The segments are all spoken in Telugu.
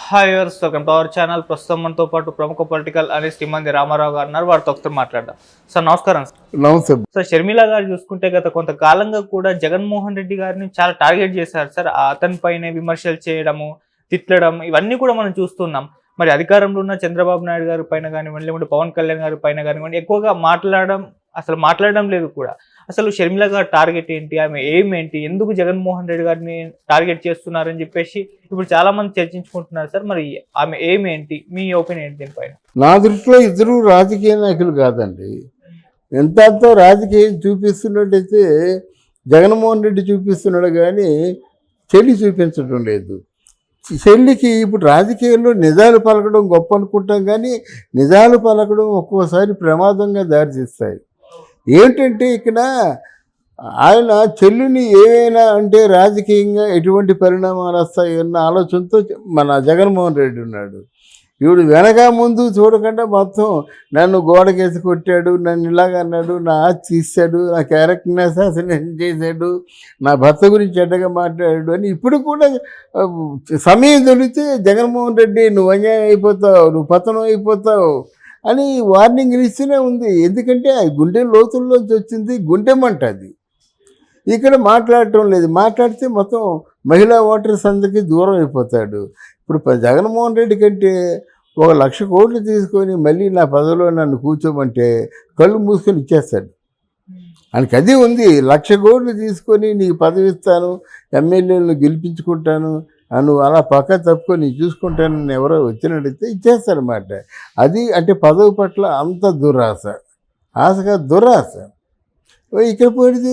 Hi viewers, welcome to our channel. ప్రస్తుతం మనతో పాటు ప్రముఖ పొలిటికల్ అనలిస్ట్ తిమ్మంది రామారావు గారు ఉన్నారు. వారితో ఒకసారి మాట్లాడదాం. సార్ నమస్కారం. నమస్తే. సార్, షర్మిల గారు చూసుకుంటే గత కొంతకాలంగా కూడా జగన్మోహన్ రెడ్డి గారిని చాలా టార్గెట్ చేశారు సార్. అతని పైన విమర్శలు చేయడము, తిట్టడం, ఇవన్నీ కూడా మనం చూస్తున్నాం. మరి అధికారంలో ఉన్న చంద్రబాబు నాయుడు గారి పైన కానివ్వండి, లేకుంటే పవన్ కళ్యాణ్ గారి పైన కానివ్వండి, ఎక్కువగా మాట్లాడడం లేదు కూడా. అసలు షర్మిల గారి టార్గెట్ ఏంటి, ఆమె ఎయిమ్ ఏంటి, ఎందుకు జగన్మోహన్ రెడ్డి గారిని టార్గెట్ చేస్తున్నారని చెప్పేసి ఇప్పుడు చాలా మంది చర్చించుకుంటున్నారు సార్. మరి ఆమె ఎయిమ్ ఏంటి, మీ ఒపీనియన్ ఏంటి దీనిపైన? నా దృష్టిలో ఇద్దరు రాజకీయ నాయకులు కాదండి. ఎంతో రాజకీయం చూపిస్తున్నట్టయితే జగన్మోహన్ రెడ్డి చూపిస్తున్నాడు, కానీ చెల్లి చూపించడం లేదు. చెల్లికి ఇప్పుడు రాజకీయాల్లో నిజాలు పలకడం గొప్ప అనుకుంటాం, కానీ నిజాలు పలకడం ఒక్కోసారి ప్రమాదంగా దారితీస్తాయి. ఏంటంటే ఇక్కడ ఆయన చెల్లిని ఏమైనా అంటే రాజకీయంగా ఎటువంటి పరిణామాలు వస్తాయన్న ఆలోచనతో మన జగన్మోహన్ రెడ్డి ఉన్నాడు. ఈవిడు వెనక ముందు చూడకుండా మొత్తం నన్ను గోడకేసి కొట్టాడు, నన్ను ఇలాగ అన్నాడు, నా ఆస్తి తీశాడు, నా క్యారెక్టర్ని అసాసినేషన్ చేశాడు, నా భర్త గురించి చెడ్డగా మాట్లాడాడు అని ఇప్పుడు కూడా సమయం దొరికితే జగన్మోహన్ రెడ్డి నువ్వు అన్యాయం అయిపోతావు, నువ్వు పతనం అయిపోతావు అని వార్నింగ్ ఇస్తూనే ఉంది. ఎందుకంటే గుండె లోతుల్లోంచి వచ్చింది, గుండె మంట అది. ఇక్కడ మాట్లాడటం లేదు. మాట్లాడితే మొత్తం మహిళా ఓటర్స్ అందరికీ దూరం అయిపోతాడు. ఇప్పుడు జగన్మోహన్ రెడ్డి కంటే 1,00,000 కోట్లు తీసుకొని మళ్ళీ నా పదవిలో నన్ను కూర్చోమంటే కళ్ళు మూసుకొని ఇచ్చేస్తాడు. ఆయనకి అది ఉంది. 1,00,000 కోట్లు తీసుకొని నీకు పదవి ఇస్తాను, ఎమ్మెల్యేలను గెలిపించుకుంటాను, నువ్వు అలా పక్క తప్పుకొని చూసుకుంటానని ఎవరో వచ్చినట్టయితే ఇచ్చేస్తారన్నమాట. అది అంటే పదవి పట్ల అంత దురాశ, ఆశగా దురాశ. ఇక్కడ పోయినది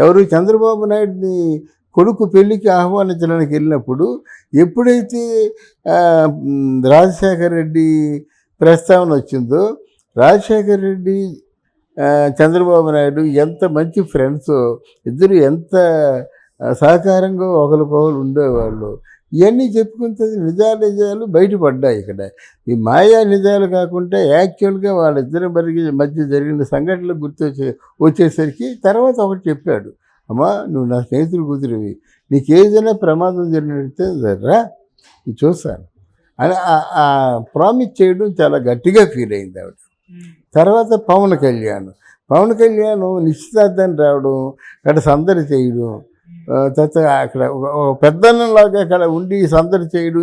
ఎవరు చంద్రబాబు నాయుడిని కొడుకు పెళ్ళికి ఆహ్వానించడానికి వెళ్ళినప్పుడు ఎప్పుడైతే రాజశేఖర రెడ్డి ప్రస్తావన వచ్చిందో, రాజశేఖర రెడ్డి చంద్రబాబు నాయుడు ఎంత మంచి ఫ్రెండ్సో, ఇద్దరు ఎంత సహకారంగా ఒకరికొకరు ఉండేవాళ్ళు. ఇవన్నీ చెప్పుకుంటుంది నిజాలు బయటపడ్డాయి. ఇక్కడ ఈ మాయా నిజాలు కాకుండా యాక్చువల్గా వాళ్ళిద్దరి మధ్య జరిగిన సంఘటనలు వచ్చేసరికి తర్వాత ఒకటి చెప్పాడు, అమ్మా నువ్వు నా స్నేహితులు కూతురివి, నీకు ఏదైనా ప్రమాదం జరిగినట్టే రా నేను చూస్తాను అని ప్రామిస్ చేయడం చాలా గట్టిగా ఫీల్ అయింది ఆవిడ. తర్వాత పవన్ కళ్యాణ్ నిశ్చితార్థాన్ని రావడం, అక్కడ సందడి చేయడం, తర్వాత అక్కడ పెద్దన్నలాగా అక్కడ ఉండి సందడి చేయడం,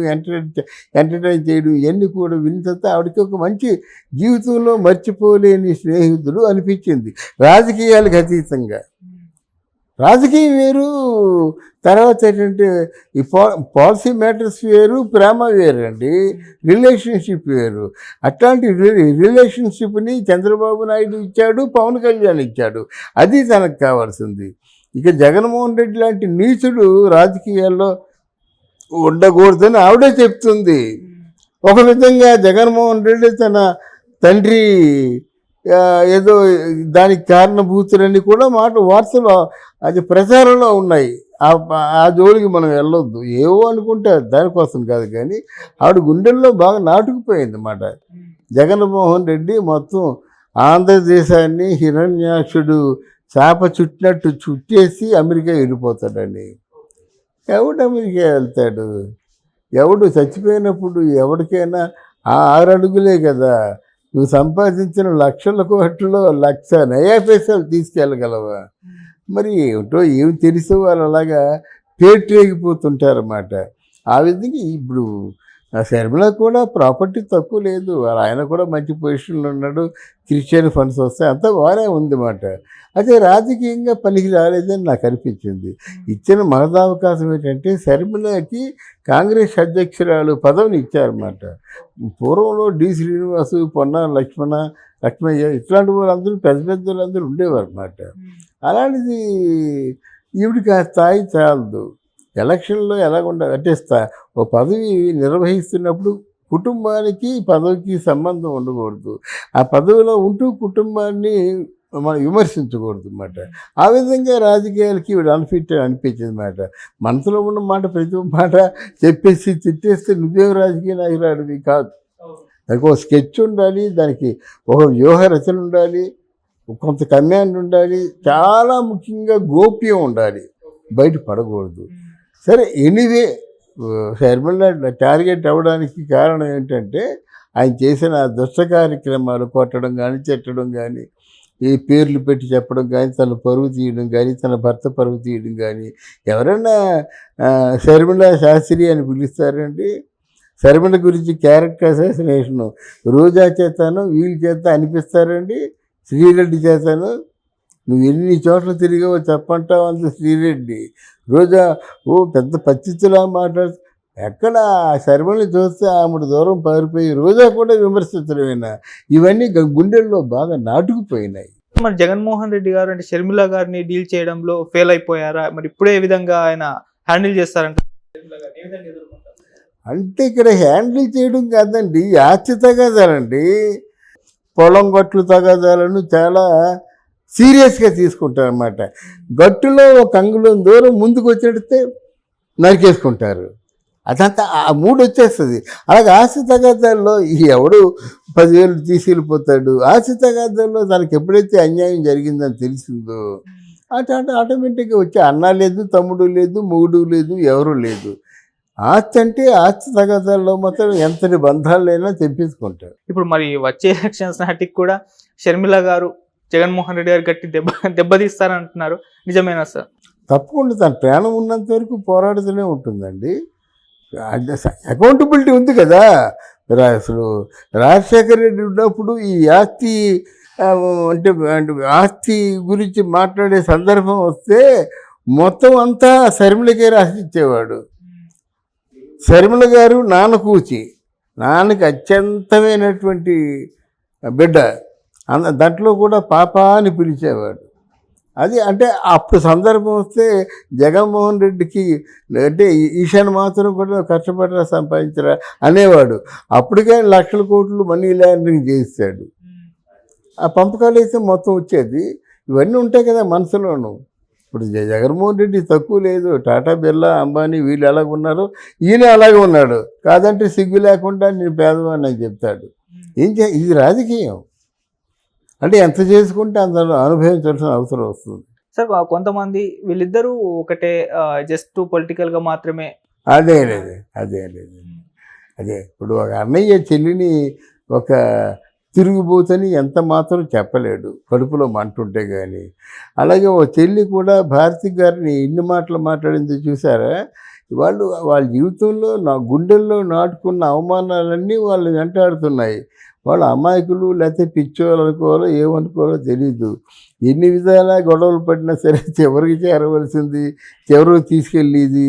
ఎంటర్టైన్ చేయడం, ఇవన్నీ కూడా విన్న తర్వాత ఆవిడకి ఒక మంచి జీవితంలో మర్చిపోలేని స్నేహితుడు అనిపించింది. రాజకీయాలకు అతీతంగా రాజకీయం వేరు, తర్వాత ఏంటంటే ఈ పాలసీ మ్యాటర్స్ వేరు, ప్రేమ వేరు అండి, రిలేషన్షిప్ వేరు. అట్లాంటి రిలేషన్షిప్ని చంద్రబాబు నాయుడు ఇచ్చాడు, పవన్ కళ్యాణ్ ఇచ్చాడు. అది తనకు కావాల్సింది. ఇక జగన్మోహన్ రెడ్డి లాంటి నీచుడు రాజకీయాల్లో ఉండకూడదని ఆవిడే చెప్తుంది. ఒక విధంగా జగన్మోహన్ రెడ్డి తన తండ్రి ఏదో దానికి కారణభూతులని కూడా వార్తలు అది ప్రచారంలో ఉన్నాయి. ఆ జోలికి మనం వెళ్ళొద్దు, ఏవో అనుకుంటే దానికోసం కాదు, కానీ ఆవిడ గుండెల్లో బాగా నాటుకుపోయింది అన్నమాట. జగన్మోహన్ రెడ్డి మొత్తం ఆంధ్రదేశాన్ని హిరణ్యాక్షుడు చేప చుట్టినట్టు చుట్టేసి అమెరికా వెళ్ళిపోతాడండి. ఎవడు అమెరికా వెళ్తాడు? ఎవడు చచ్చిపోయినప్పుడు ఎవరికైనా 6 అడుగులే కదా, నువ్వు సంపాదించిన 1,00,000 కోట్లలో 1,00,000 నయా పైసలు తీసుకెళ్ళగలవా? మరి ఏమిటో ఏమి తెలిసే వాళ్ళు అలాగా పేట్రేగిపోతుంటారన్నమాట. ఆ విధంగా ఇప్పుడు షర్మిల కూడా ప్రాపర్టీ తక్కువ లేదు, ఆయన కూడా మంచి పొజిషన్లో ఉన్నాడు, క్రిస్టియన్ ఫండ్స్ వస్తాయి, అంతా బాగానే ఉంది అన్నమాట. అయితే రాజకీయంగా పనికి రాలేదని నాకు అనిపించింది. ఇచ్చిన మహదావకాశం ఏంటంటే షర్మిలకి కాంగ్రెస్ అధ్యక్షురాలు పదవిని ఇచ్చారన్నమాట. పూర్వంలో డి శ్రీనివాసు, పొన్నా లక్ష్మయ్య ఇట్లాంటి వాళ్ళందరూ పెద్ద వాళ్ళందరూ ఉండేవారు అన్నమాట. అలాంటిది ఈవిడికి ఆ స్థాయి చాలదు. ఎలక్షన్లో ఎలాగుండ అంటే ఓ పదవి నిర్వహిస్తున్నప్పుడు కుటుంబానికి పదవికి సంబంధం ఉండకూడదు. ఆ పదవిలో ఉంటూ కుటుంబాన్ని మనం విమర్శించకూడదు అన్నమాట. ఆ విధంగా రాజకీయాలకి ఇవి అన్ఫిట్ అనిపించింది అన్నమాట. మనసులో ఉన్న మాట ప్రతి మాట చెప్పేసి తిట్టేస్తే నువ్వేం రాజకీయ నాయకురాడివి కాదు. దానికి ఒక స్కెచ్ ఉండాలి, దానికి ఒక వ్యూహ రచన ఉండాలి, కొంత కమాండ్ ఉండాలి, చాలా ముఖ్యంగా గోప్యం ఉండాలి, బయట పడకూడదు. సరే ఎనీవే షర్మిల టార్గెట్ అవ్వడానికి కారణం ఏంటంటే ఆయన చేసిన దుష్ట కార్యక్రమాలు, కొట్టడం కానీ, చెట్టడం కానీ, ఈ పేర్లు పెట్టి చెప్పడం కానీ, తన పరువు తీయడం కానీ, తన భర్త పరువు తీయడం కానీ. ఎవరైనా షర్మిల శాస్త్రి అని పిలుస్తారండి? షర్మిల గురించి క్యారెక్టర్ అసాసినేషను రోజా చేతను వీళ్ళ చేత అనిపిస్తారండి? శ్రీరెడ్డి చేతను నువ్వు ఎన్ని చోట్ల తిరిగావో చెప్పంటావు అంత శ్రీరెడ్డి. రోజా పెద్ద పచ్చితులా మాట్లాడుతూ ఎక్కడ శర్మని చూస్తే ఆమెడు దూరం పారిపోయి రోజా కూడా విమర్శించడమేనా? ఇవన్నీ గుండెల్లో బాగా నాటుకుపోయినాయి. మరి జగన్మోహన్ రెడ్డి గారు అంటే షర్మిల గారిని డీల్ చేయడంలో ఫెయిల్ అయిపోయారా? మరి ఇప్పుడే ఏ విధంగా ఆయన హ్యాండిల్ చేస్తారంట? అంటే ఇక్కడ హ్యాండిల్ చేయడం కాదండి, ఆస్తి తగాదాలండి. పొలం గట్లు తగాదాలను చాలా సీరియస్గా తీసుకుంటారన్నమాట. గట్టులో ఒక అంగుళం దూరం ముందుకు వచ్చేడితే నరికేసుకుంటారు. అదంతా ఆ మూడు వచ్చేస్తుంది. అలాగే ఆస్తి తగాదాల్లో ఎవడు 10,000 తీసుకెళ్ళిపోతాడు. ఆస్తి తగాదాల్లో తనకి ఎప్పుడైతే అన్యాయం జరిగిందని తెలిసిందో అటు ఆటోమేటిక్గా వచ్చి అన్న లేదు, తమ్ముడు లేదు, మొగుడు లేదు, ఎవరు లేదు. ఆస్తి అంటే ఆస్తి తగాదాల్లో మాత్రం ఎంతటి బంధాలైనా తెప్పించుకుంటారు. ఇప్పుడు మరి వచ్చే ఎలక్షన్స్ నాటికి కూడా షర్మిల గారు జగన్మోహన్ రెడ్డి గారు గట్టి దెబ్బతీస్తారంటున్నారు, నిజమేనా సార్? తప్పకుండా తన ప్రాణం ఉన్నంత వరకు పోరాడుతూనే ఉంటుందండి. అకౌంటబిలిటీ ఉంది కదా. అసలు రాజశేఖర రెడ్డి ఉన్నప్పుడు ఈ ఆస్తి అంటే ఆస్తి గురించి మాట్లాడే సందర్భం వస్తే మొత్తం అంతా షర్మిలకే రాసిచ్చేవాడు. షర్మిల గారు నాన్న కూచి, నాన్నకి అత్యంతమైనటువంటి బిడ్డ, దాంట్లో కూడా పాప అని పిలిచేవాడు. అది అంటే అప్పుడు సందర్భం వస్తే జగన్మోహన్ రెడ్డికి అంటే ఈశాన్ మాత్రం కూడా కష్టపడరా సంపాదించరా అనేవాడు. అప్పటికే లక్షల కోట్లు మనీ లాండరింగ్ చేస్తాడు. ఆ పంపకాలు అయితే మొత్తం వచ్చేది. ఇవన్నీ ఉంటాయి కదా మనసులోను. ఇప్పుడు జగన్మోహన్ రెడ్డి తక్కువ లేదు. టాటా, బిర్లా, అంబానీ వీళ్ళు ఎలాగ ఉన్నారో ఈయన అలాగే ఉన్నాడు. కాదంటే సిగ్గు లేకుండా నేను పేదవాడిని అని చెప్తాడు. ఇది రాజకీయం అంటే ఎంత చేసుకుంటే అంత అనుభవించాల్సిన అవసరం వస్తుంది. సార్ కొంతమంది వీళ్ళిద్దరూ ఒకటే, జస్ట్ పొలిటికల్గా మాత్రమే. అదే ఇప్పుడు ఒక అన్నయ్య చెల్లిని ఒక తిరుగుబోతని ఎంత మాత్రం చెప్పలేడు, కడుపులో మంటుంటే కానీ. అలాగే ఓ చెల్లి కూడా భారతి గారిని ఇన్ని మాటలు మాట్లాడింది చూసారా? వాళ్ళ జీవితంలో నా గుండెల్లో నాటుకున్న అవమానాలన్నీ వాళ్ళు వెంటాడుతున్నాయి. వాళ్ళు అమాయకులు లేకపోతే పిచ్చోళ్ళు అనుకోవాలో ఏమనుకోవాలో తెలీదు. ఎన్ని విధాలా గొడవలు పడినా సరే చివరికి చేరవలసింది, చివరికి తీసుకెళ్ళేది,